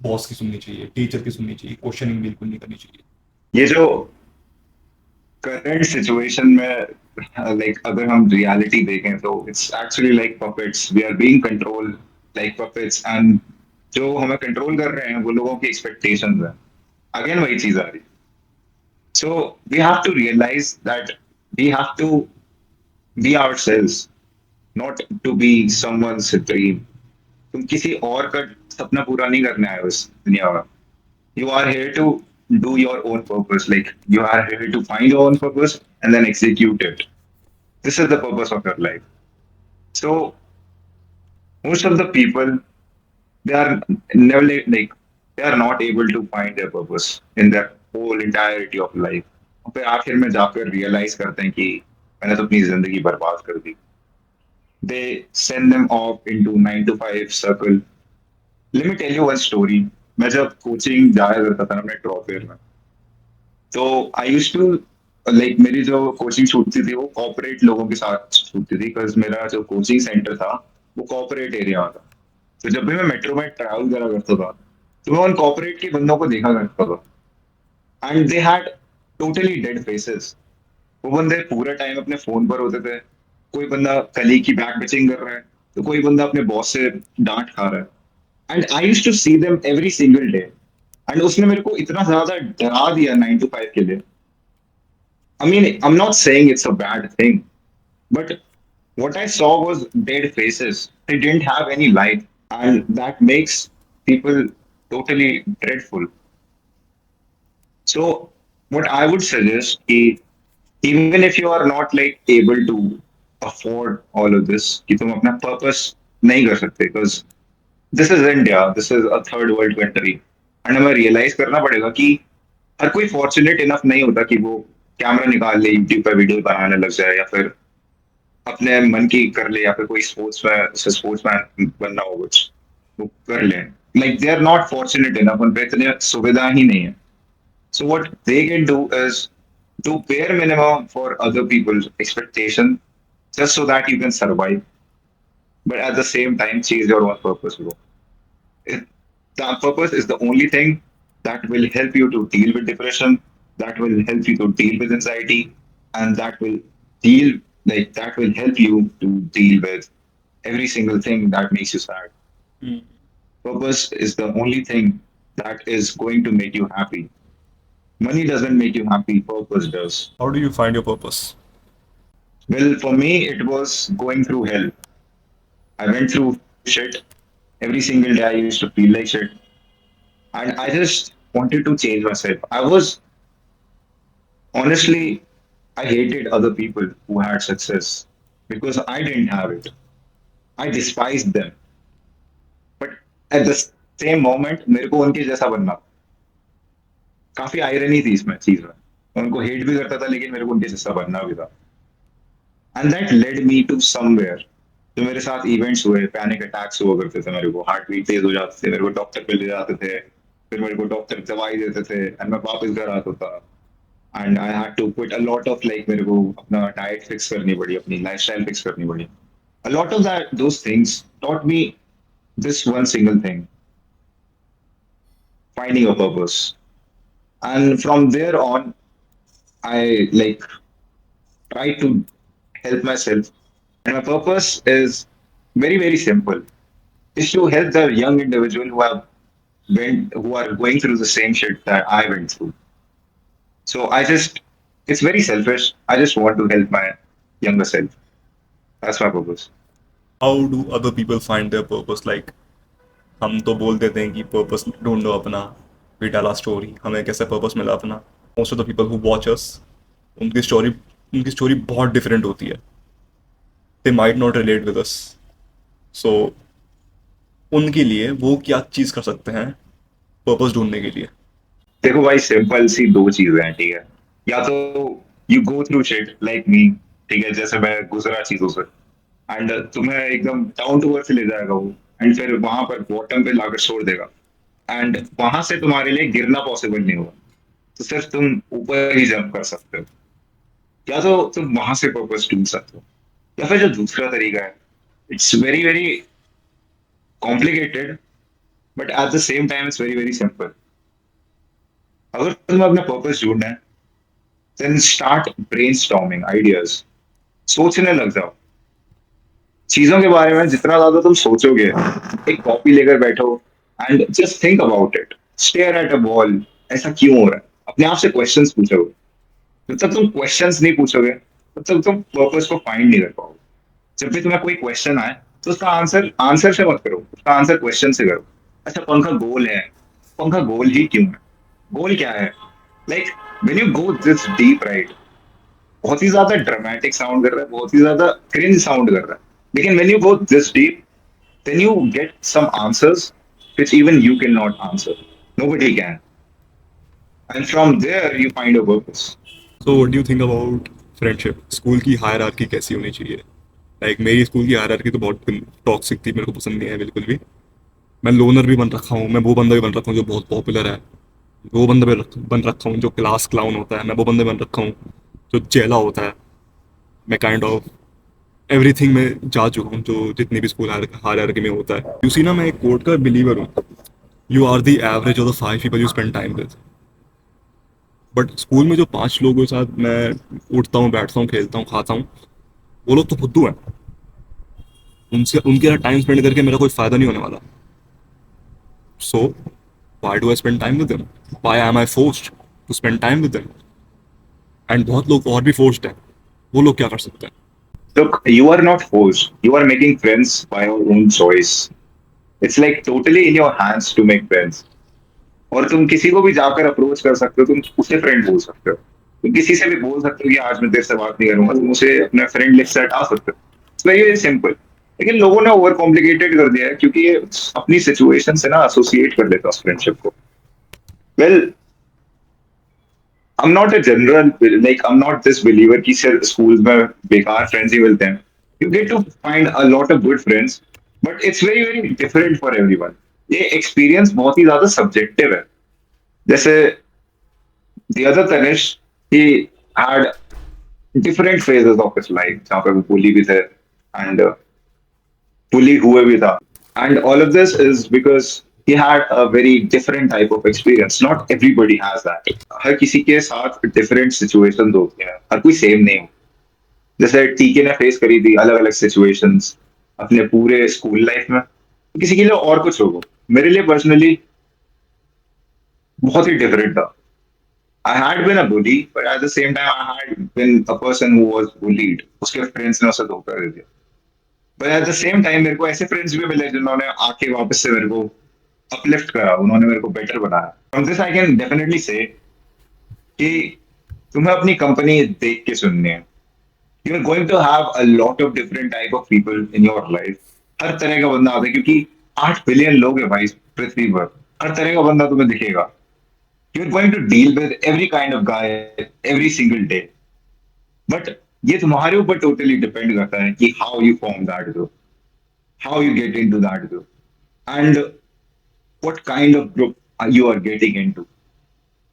Speaker 1: बॉस की सुननी चाहिए, टीचर की सुननी चाहिए, क्वेश्चनिंग बिल्कुल नहीं करनी चाहिए?
Speaker 2: ये जो करंट सिचुएशन में लाइक अगर हम रियलिटी देखें तो it's actually like puppets. We are being control like puppets and जो हमें कंट्रोल कर रहे हैं वो लोगों की एक्सपेक्टेशंस है। अगेन वही चीज आ रही। So we have to realize that we have to be ourselves, not to be someone's dream. तुम किसी और का सपना पूरा नहीं करने आए हो इस दुनिया में. You are here to do your own purpose. Like you are here to find your own purpose and then execute it. This is the purpose of your life. So most of the people, they are never like they are not able to find their purpose in their whole entirety of life. और फिर आखिर में जाकर realise करते हैं कि मैंने तो अपनी जिंदगी बर्बाद कर दी. They send them off into 9 to 5 circle. Let me tell you one story. मैं जब कोचिंग जाया करता था ना अपने ड्रॉप ईयर में, तो आई यूज टू लाइक मेरी जो कोचिंग छूटती थी वो कॉर्पोरेट लोगों के साथ छूटती थी, बिकॉज मेरा जो कोचिंग सेंटर था वो कॉर्पोरेट एरिया में था. तो जब भी मैं मेट्रो में ट्रैवल करा करता था तो मैं उन कॉर्पोरेट के बंदों को देखा करता था, and they had totally dead faces. वो बंदे पूरा टाइम अपने फोन पर होते थे. कोई बंदा कलीग की बैक बिचिंग कर रहा है, तो कोई बंदा अपने बॉस से डांट खा रहा है. And I use to see them every single day. And उसने मेरे को इतना ज्यादा डरा दिया 9 to 5 के लिए. I mean, I'm not saying it's a bad thing, but what I saw was dead faces. They didn't have any life, and that makes people totally dreadful. So, what I would suggest is, even if you are not like able to afford all of this, कि तुम अपना purpose नहीं कर सकते, because this is India, this is a third world country, and हमें realize करना पड़ेगा कि हर कोई फॉर्चुनेट इनफ नहीं होता कि वो कैमरा निकाल ले, यूट्यूब पर वीडियो बनाने लग जाए, या फिर अपने मन की कर ले, या फिर कोई स्पोर्ट्समैन बनना हो कुछ वो कर ले. Like they are not fortunate enough, उन पे इतनी सुविधा ही नहीं है. So what they can do is do bare minimum for other peoples expectation, just so that you can survive, but at the same time chase your own purpose. The purpose is the only thing that will help you to deal with depression, that will help you to deal with anxiety, and deal that will help you to deal with every single thing that makes you sad.
Speaker 1: Hmm.
Speaker 2: Purpose is the only thing that is going to make you happy. Money doesn't make you happy, purpose does.
Speaker 1: How do you find your purpose?
Speaker 2: Well, for me, it was going through hell. I went through shit. Every single day, I used to feel like shit. And I just wanted to change myself. I was honestly, I hated other people who had success because I didn't have it. I despised them. But at the same moment, मेरे को उनके जैसा बनना था. काफी irony थी इसमें चीज में. मैं उनको हेट भी करता था, लेकिन मेरे को उनके जैसा बनना भी था. And that led me to somewhere. तो मेरे साथ इवेंट्स हुए, पैनिक अटैक्स हुआ करते थे, मेरे को हार्ट बीट तेज हो जाते थे, मेरे को डॉक्टर पे ले जाते थे, फिर मेरे को डॉक्टर दवाई देते थे, एंड मैं वापस घर आता था. And I had to quit a lot of like, मेरे को अपना डाइट फिक्स करनी पड़ी, अपनी लाइफस्टाइल फिक्स करनी पड़ी. अ lot of that those things taught me this one single thing, finding a purpose. And from there on, I like try to help myself. And my purpose is very, very simple. Is to help the young individual who are going through the same shit that I went through. So it's very selfish. I just want to help my younger self. That's my purpose.
Speaker 1: How do other people find their purpose? Like, हम तो बोल देते हैं कि purpose ढूंढो अपना, we tell our story, हमें कैसे पर्पस मिला अपना. Most of the people who watch us, उनकी स्टोरी बहुत डिफरेंट होती है. They might not relate with us. So उनके लिए वो क्या चीज़ कर सकते हैं पर्पस ढूंढने के लिए?
Speaker 2: देखो भाई, सिंपल सी दो चीजें हैं, ठीक है. या तो you go through shit like me, ठीक है, जैसे मैं गुजरा चीजों से, एंड तुम्हें एकदम डाउन टू अर्थ ले जाएगा वो, एंड फिर वहां पर बॉटम पे लाकर छोड़ देगा, एंड वहां से तुम्हारे लिए गिरना पॉसिबल नहीं होगा. तो सिर्फ तुम ऊपर ही जंप कर सकते हो, या तो तुम वहां से पर्पस ढूंढ सकते हो. या फिर जो दूसरा तरीका है, it's very very complicated, but at the same time it's very very simple. अगर तुम्हें अपना पर्पस ढूंढना है, देन स्टार्ट ब्रेनस्टॉर्मिंग आइडियाज. सोचने लग जाओ चीजों के बारे में. जितना ज्यादा तुम सोचोगे, एक कॉपी लेकर बैठो and just think about it. Stare at a wall. ऐसा क्यों हो रहा है? अपने आप से क्वेश्चंस पूछोगे. जब तक तुम क्वेश्चंस नहीं पूछोगे, तब तक तुम पर्पस को फाइंड नहीं कर पाओगे. जब भी तुम्हें कोई क्वेश्चन आए, तो उसका आंसर आंसर से मत करो, उसका आंसर क्वेश्चन से करो। अच्छा, पंखा गोल है, पंखा गोल ही क्यों है? गोल क्या है? Like when you go this deep, right, बहुत ही ज्यादा ड्रामेटिक साउंड कर रहा है, बहुत ही ज्यादा क्रिंज साउंड कर रहा है, लेकिन when you go this deep, then you get some answers which even you cannot answer. Nobody can. And from there, you find a purpose.
Speaker 1: So what do you think about friendship? School की hierarchy कैसी होनी चाहिए? Like मेरी school की hierarchy तो बहुत toxic थी, मेरे को पसंद नहीं है बिल्कुल भी। मैं लोनर भी बन रखा हूँ, मैं वो बंदा भी बन रखा हूँ जो बहुत पॉपुलर है, वो बंदा भी बन रखा हूँ जो क्लास क्लाउन होता है, मैं वो बंदा बन रखा हूँ जो चेला होता है। मैं काइंड ऑफ एवरीथिंग में जा चुका हूँ जो जितनी भी स्कूल हायरार्की में होता है। यू सी ना, मैं एक कोट का बिलीवर हूँ, you are the average of the 5 people you spend time with. But school में जो 5 लोगों के साथ मैं उठता हूँ, बैठता हूँ, खेलता हूँ, खाता हूँ, वो लोग तो फुद्दू हैं। उनसे उनके साथ टाइम स्पेंड करके मेरा कोई फायदा नहीं होने वाला। So why do I spend time with them? Why am I forced to spend time with them? And बहुत लोग और भी फोर्स्ड हैं, वो लोग क्या कर सकते हैं?
Speaker 2: Look, you are not forced. You are making friends by your own choice. It's like totally in your hands to make friends. और तुम किसी को भी जाकर अप्रोच कर सकते हो, तुम उसे फ्रेंड बोल सकते हो, तुम किसी से भी बोल सकते हो कि आज मैं तेरे से बात नहीं करूंगा, तुम उसे अपने फ्रेंड लिस्ट से हटा सकते हो। It's very very simple. लेकिन लोगों ने ओवर कॉम्प्लिकेटेड कर दिया है, क्योंकि ये अपनी सिचुएशन से ना एसोसिएट कर लेता है फ्रेंडशिप को। Well, I'm not a general, like I'm not this believer कि सिर्फ schools में बेकार friends ही मिलते हैं. You get to find a lot of good friends, but it's very very different for everyone. ये experience बहुत ही ज्यादा subjective है. जैसे the other Tanish, he had different phases of his life जहाँ पे वो bully भी थे and bully हुए भी था. And all of this is because he had a very different type of experience. Not everybody has that. हर किसी के साथ different situations होती हैं, हर कोई सेम नहीं हो। जैसे टीके ने फेस करी थी अलग अलग सिचुएशंस अपने पूरे स्कूल लाइफ में, किसी के लिए और कुछ होगा। मेरे लिए पर्सनली बहुत ही डिफरेंट था। I had been a bully, but at the same time I had been a person who was bullied. उसके फ्रेंड्स ने उसे धोखा दे दिया, but at the same time मेरे को ऐसे फ्रेंड्स भी मिले जिन्होंने आके वापस से मेरे को अपलिफ्ट करा, उन्होंने मेरे को बेटर बनाया। From this I can definitely say कि तुम्हें अपनी कंपनी देख के सुननी है। You are going to have a lot of different type of people in your life. हर तरह का बंदा आता है, क्योंकि 8 बिलियन लोग हैं भाई पृथ्वी पर। हर तरह का बंदा तुम्हें दिखेगा। You are going to deal with every kind of guy every single day. But ये तुम्हारे ऊपर टोटली डिपेंड करता है कि how you form that group, how you get in to that group, and what kind of group you are getting into.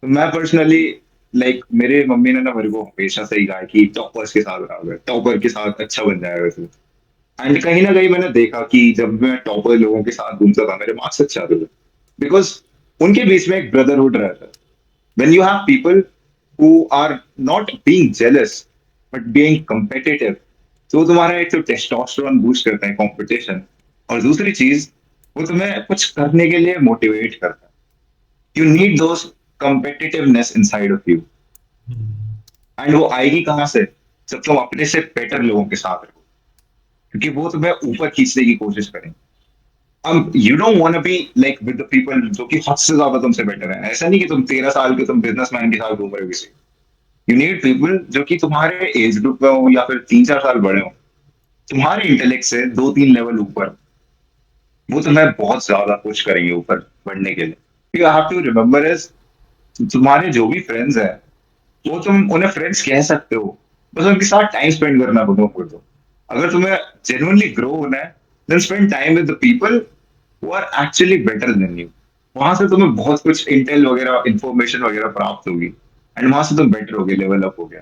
Speaker 2: तो मैं personally like मेरे mummy ने ना मेरे को हमेशा से ही कहा है कि टॉपर्स के साथ रहोगे, टॉपर के साथ अच्छा बन जाएगा वैसे। एंड कहीं ना कहीं मैंने देखा कि जब मैं टॉपर लोगों के साथ घूमता था, मेरे मार्क्स अच्छे आते थे, बिकॉज उनके बीच में एक ब्रदरहुड रहता है। When you have people who are not being jealous but being competitive, तो तुम्हारा एक तो टेस्टोस्टेरोन बूस्ट करता है कंपटीशन, और दूसरी चीज वो तुम्हें कुछ करने के लिए मोटिवेट करता है। You need those competitiveness inside of you, and वो आएगी कहाँ से? जब तुम अपने से बेटर लोगों के साथ रहो, क्योंकि वो तुम्हें ऊपर खींचने की कोशिश करेंगे। You don't want to be like with the people जो कि हद से ज्यादा तुमसे बेटर है। ऐसा नहीं कि तुम 13 साल के तुम बिजनेसमैन के साथ घूम रहे हो किसी। यू नीड पीपल जो कि तुम्हारे एज ग्रुप में हो या फिर 3-4 साल बड़े हो, तुम्हारे इंटेलेक्ट से 2-3 लेवल ऊपर। वो तुम्हें बहुत ज्यादा पुश करेंगे ऊपर बढ़ने के लिए। You have to remember is, तुम्हारे जो भी फ्रेंड्स हैं, वो तुम उन्हें फ्रेंड्स कह सकते हो, बस उनके साथ टाइम स्पेंड करना बंद कर दो। अगर तुम्हें जेन्युइनली ग्रो होना है, then spend time with the people who are actually better than you. वहां से तुम्हें बहुत कुछ इंटेल वगैरह इंफॉर्मेशन वगैरह प्राप्त होगी, एंड वहां से तुम बेटर हो गए, लेवल अप हो गया।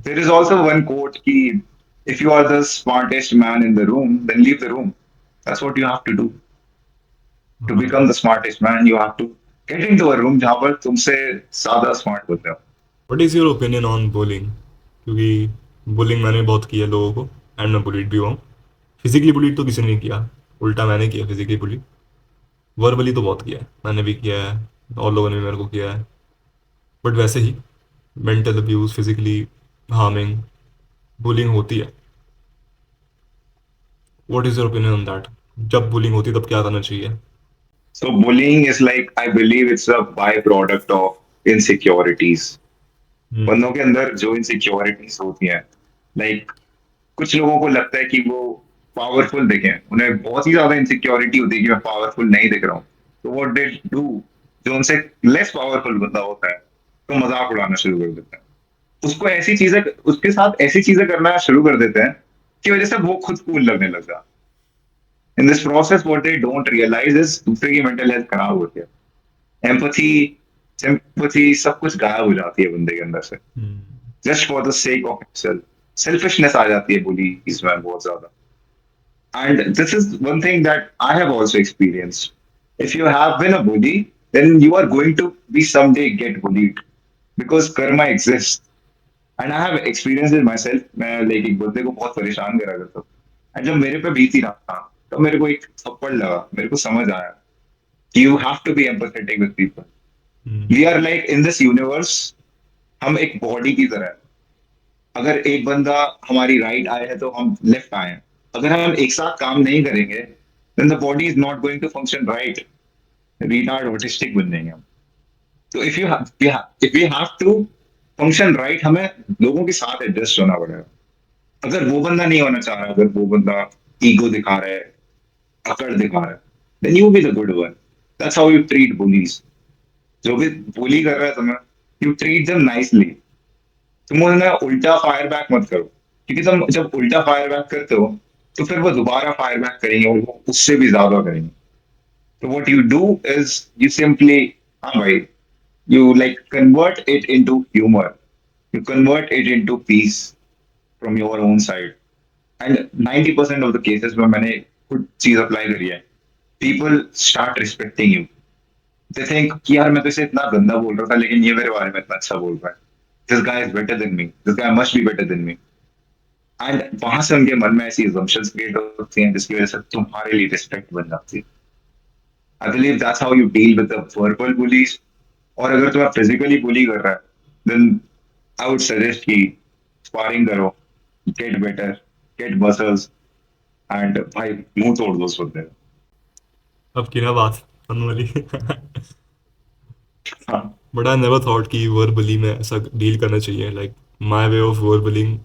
Speaker 2: There is also one quote कि if you are the smartest man in the room, then leave the room. That's what you have to do. To become the smartest man, you have to get into a room जहां पर तुमसे ज्यादा smart होते हो।
Speaker 1: What is your opinion on bullying? क्योंकि bullying मैंने बहुत किया लोगों को, एंड मैं बुलीड भी हुआ हूँ। फिजिकली बुलीड तो किसी ने नहीं किया, उल्टा मैंने किया फिजिकली बुली। वर्बली तो बहुत किया है, मैंने भी किया है, और लोगों ने भी मेरे को किया है। बट वैसे ही mental abuse, physically harming, bullying होती है। What is your opinion on that? जब बुलिंग होती है तब क्या करना चाहिए?
Speaker 2: So bullying is like, I believe it's a byproduct of insecurities.
Speaker 1: हम्म।
Speaker 2: बंदों के अंदर जो इनसिक्योरिटीज होती हैं, लाइक कुछ लोगों को लगता है कि वो पावरफुल दिखें, उन्हें बहुत ही ज्यादा इनसिक्योरिटी होती है कि मैं पावरफुल नहीं दिख रहा हूँ, तो व्हाट दे डू, जो उनसे लेस पावरफुल बंदा होता है तो मजाक उड़ाना शुरू कर देता है, उसको ऐसी चीजें, उसके साथ ऐसी चीजें करना शुरू कर देते हैं कि वजह से वो खुद कूल लगने लग जाता है। In this process what they don't realize is दूसरे की मेंटल हेल्थ खराब होती है, एम्पथी, सिंपथी, सब कुछ गायब हो जाती है बंदे के अंदर से,
Speaker 1: hmm.
Speaker 2: Just for the sake of itself. Selfishness आ जाती है बुलीज में बहुत ज्यादा। And this is one thing that I have also experienced. If you have been a bully, then you are going to be someday get bullied because karma exists. And I have experienced it myself. मैं like एक बंदे को बहुत परेशान करा करता था। And जब मेरे पे बीती रहा तो मेरे को एक थप्पड़ लगा, मेरे को समझ आया कि you have to be empathetic with people. We are like in this universe, हम एक बॉडी की तरह है। अगर एक बंदा हमारी राइट आए है तो हम लेफ्ट आए हैं, अगर हम एक साथ काम नहीं करेंगे then the body is not going to function right, retard autistic बन जाएंगे हम। तो if we have to function right, हमें लोगों के साथ एडजस्ट होना पड़ेगा। अगर वो बंदा नहीं होना चाह रहा, अगर वो बंदा ईगो दिखा रहा है, अकड़ दिखा रहा है, then you be the good one. That's how you treat bullies. जो भी बुली कर रहा है तुम्हें, यू ट्रीट देम नाइसली। तुम उन्हें उल्टा फायर बैक मत करो, क्योंकि तुम जब उल्टा फायर बैक करते हो तो फिर वो दोबारा फायर बैक करेंगे और वो उससे भी ज्यादा करेंगे। तो what you do is you simply, हाँ भाई, you like convert it into humour, you convert it into peace from your own side. And 90% of the cases में मैंने कुछ चीज अप्लाई करी है, people start respecting you. They think कि यार मैं तो इसे इतना गंदा बोल रहा था लेकिन ये मेरे बारे में इतना अच्छा बोल रहा है, this guy is better than me, this guy must be better than me. And वहां से उनके मन में ऐसी assumptions क्रिएट होती हैं जिसकी वजह से तुम्हारे लिए रिस्पेक्ट बन जाती है। I believe that's how you deal with the verbal bullies. और अगर तुम्हें फिजिकली बुली कर रहा है देन आई वुड सजेस्ट कि स्पारिंग करो, get better, get muscles, and भाई मुंह तोड़ दो उस बंदे का।
Speaker 1: अब की ना बात फन वाली।
Speaker 2: हाँ,
Speaker 1: बट आई नेवर थॉट कि वर्बली में ऐसा डील करना चाहिए। Like my way of verbaling,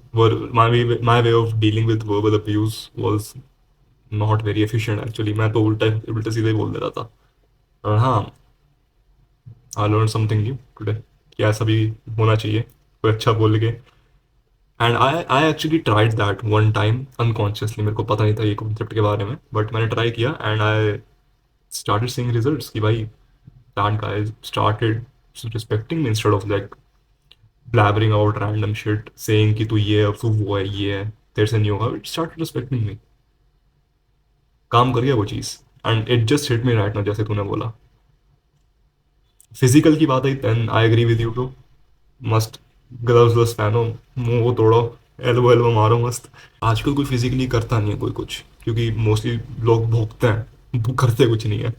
Speaker 1: my way of dealing with verbal abuse was not very efficient actually. मैं तो उल्टा उल्टा सीधे बोल देता था। और हाँ, I learn something new today कि ऐसा भी होना चाहिए, कोई अच्छा बोल के। And I actually tried that one time unconsciously. मेरे को पता नहीं था ये कॉन्सेप्ट के बारे में, बट मैंने ट्राई किया and I started seeing results कि भाई that guy started respecting me instead of like blabbering out random shit, saying कि तू ये है, तू वो है, ये है, तेरे से नहीं होगा। It started respecting me. काम कर गया वो चीज़। And it just hit me right now, जैसे तूने बोला। फिजिकल की बात आई, then I agree with you too. मस्त ग्लव्स व्लव्स पहनो, मुंह वो तोड़ो, एल्बो एल्बो मारो मस्त। आजकल कोई फिजिकली करता नहीं है कोई कुछ, क्योंकि मोस्टली लोग भोगते हैं, करते कुछ नहीं है।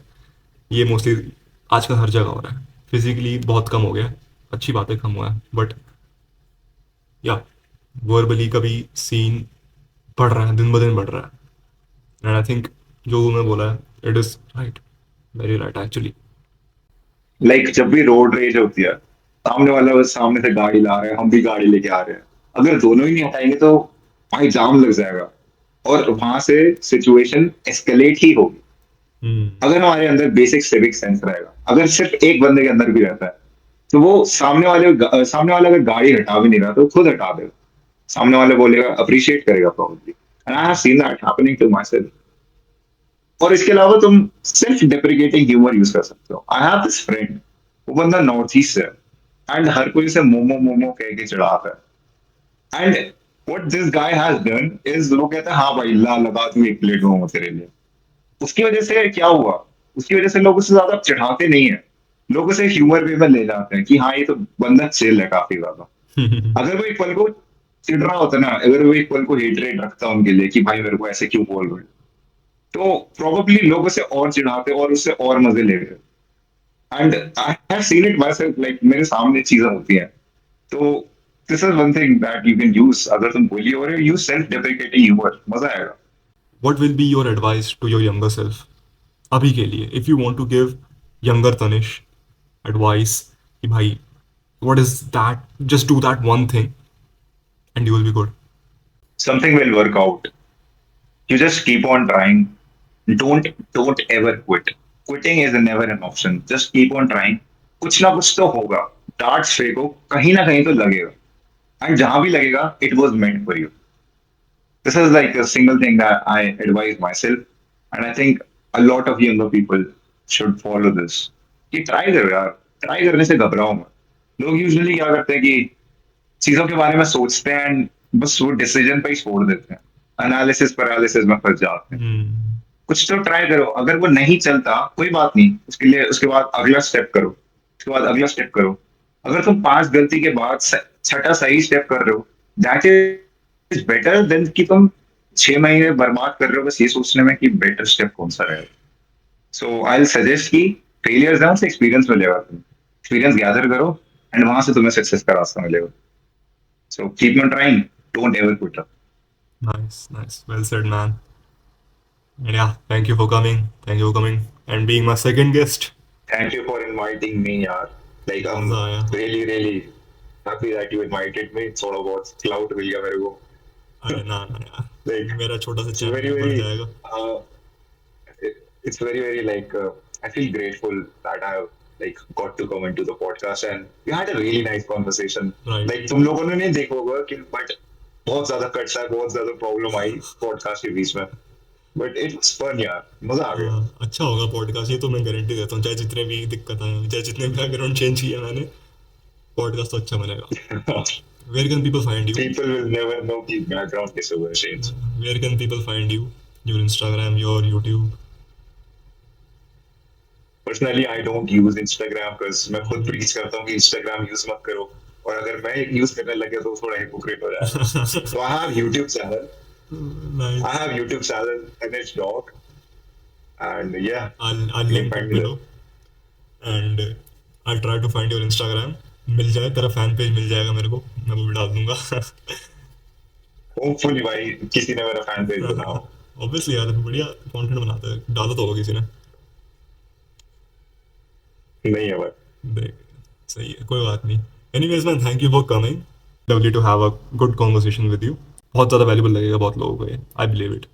Speaker 1: ये मोस्टली आजकल हर जगह हो रहा है। फिजिकली बहुत कम हो गया है, अच्छी बात है कम हुआ है, बट या वर्बली का भी सीन बढ़ रहा है, दिन ब दिन बढ़ रहा है। एंड आई थिंक जो तूने बोला है, it is right, very right actually.
Speaker 2: Like जब भी रोड रेज होती है, सामने वाला बस सामने से गाड़ी ला रहा है, हम भी गाड़ी लेके आ रहे हैं, अगर दोनों ही नहीं हटाएंगे तो भाई जाम लग जाएगा और वहां से सिचुएशन एस्केलेट ही होगी।
Speaker 1: हम्म।
Speaker 2: अगर हमारे अंदर बेसिक सिविक सेंस रहेगा, अगर सिर्फ एक बंदे के अंदर भी रहता है, तो वो सामने वाला अगर गाड़ी हटा भी नहीं रहा तो खुद हटा देगा। सामने वाले बोलेगा, अप्रिशिएट करेगा probably. And I have seen that happening to myself. और इसके अलावा तुम सेल्फ डेप्रिकेटिंग ह्यूमर यूज कर सकते हो। आई हैव दिस फ्रेंड, वो बंदा नॉर्थ ईस्ट से है एंड हर कोई से मोमो मोमो कह के चिढ़ाता है। And what this guy has done is, वो कहता है हाँ भाई ला लगा दूं एक प्लेट मोमो तेरे लिए। उसकी वजह से क्या हुआ, उसकी वजह से लोग उससे ज्यादा चिढ़ाते नहीं है, लोग उसे ह्यूमर वे में ले जाते हैं कि हाँ ये तो बंदा चिल है काफी ज्यादा। अगर वो एक पल को चिढ़ रहा होता ना, अगर वो एक पल को हेटरेट रखता उनके लिए कि भाई मेरे को ऐसे क्यों बोल रहे हो, तो प्रोबेबली लोग उसे और चिढ़ाते और उससे और मजे ले रहे। And I have seen it my self, like मेरे सामने चीजें होती हैं। तो this is one thing that you can use, अगर तुम बोलिए और यूज सेल्फ डेप्रिकेटिंग ह्यूमर, मजा आएगा।
Speaker 1: what will be your advice to your younger self अभी के लिए, if you want to give younger Tanish advice कि भाई what is that, just do that one thing and you will be good.
Speaker 2: Something will work out. You just keep on trying. Don't ever quit. Quitting is never an option. Just keep on trying. कुछ ना कुछ तो होगा. Darts फेंको, कहीं ना कहीं तो लगेगा. And जहां भी लगेगा, it was meant for you. This is like a single thing that I advise myself, and I think a lot of younger people should follow this. कि try करो यार. Try करने से घबराओ मत. लोग यूजुअली क्या करते हैं कि चीजों के बारे में सोचते हैं and बस वो डिसीजन पे ही छोड़ देते हैं. एनालिसिस पैरालिसिस में फंस जाते हैं. कुछ तो ट्राई करो. अगर वो नहीं चलता कोई बात नहीं, उसके लिए उसके बाद अगला स्टेप करो, उसके बाद अगला स्टेप करो. अगर तुम 5 गलती के बाद छठा सही स्टेप कर रहे हो, दैट इज बेटर देन कि तुम 6 महीने बर्बाद कर रहे हो बस ये सोचने में कि बेटर स्टेप कौन सा रहेगा. सो आई सजेस्ट कि फेलियर्स है उनसे एक्सपीरियंस मिलेगा. तुम एक्सपीरियंस गैदर करो एंड वहां से तुम्हें सक्सेस का रास्ता मिलेगा. So keep on trying, don't ever quit up.
Speaker 1: Nice, well said, man. And yeah, thank you for coming and being my second guest.
Speaker 2: Thank you for inviting me, yaar. Like I'm
Speaker 1: मजा आया.
Speaker 2: really happy that you invited me. थोड़ा बहुत clout मिल गया मेरे को.
Speaker 1: अरे ना यार,
Speaker 2: Like
Speaker 1: मेरा छोटा सा
Speaker 2: it's
Speaker 1: चैनल बढ़ जाएगा.
Speaker 2: it's very like I feel grateful that I have like got to come into the podcast and we had a really nice conversation.
Speaker 1: Right.
Speaker 2: Like तुम लोगों ने नहीं देखा होगा कि but बहुत ज्यादा कट्स है, बहुत ज्यादा प्रॉब्लम आई पॉडकास्ट के बीच में. बट इट्स फन यार, मजा आ गया.
Speaker 1: अच्छा होगा पॉडकास्ट, ये तो मैं गारंटी देता हूँ. चाहे जितने भी दिक्कत आए, चाहे जितने बैकग्राउंड चेंज किए मैंने, पॉडकास्ट तो अच्छा बनेगा. Where can people find you?
Speaker 2: People will never know कि background कैसे हुआ change.
Speaker 1: Where can people find you? Your Instagram, your YouTube?
Speaker 2: Personally, I don't use Instagram because मैं खुद preach करता हूँ कि Instagram use मत करो. और अगर मैं use करने लगे तो थोड़ा hypocrite हो जाएगा. So I have YouTube channel.
Speaker 1: Nice.
Speaker 2: I have YouTube channel NH Dog. And yeah,
Speaker 1: I'll link it below. And I'll try to find your Instagram. मिल जाए तेरा फैन पेज मिल जाएगा मेरे को, मैं वो भी डाल दूंगा.
Speaker 2: hopefully भाई किसी ने मेरा fan page बनाओ.
Speaker 1: Obviously यार, बढ़िया कंटेंट बनाता है, डाला तो होगा किसी ने.
Speaker 2: नहीं है भाई.
Speaker 1: देख, सही है, कोई बात नहीं. Anyways man, thank you for coming. Lovely to have a good conversation with you. बहुत ज़्यादा वैल्यूबल लगेगा बहुत लोगों को ये, I believe it.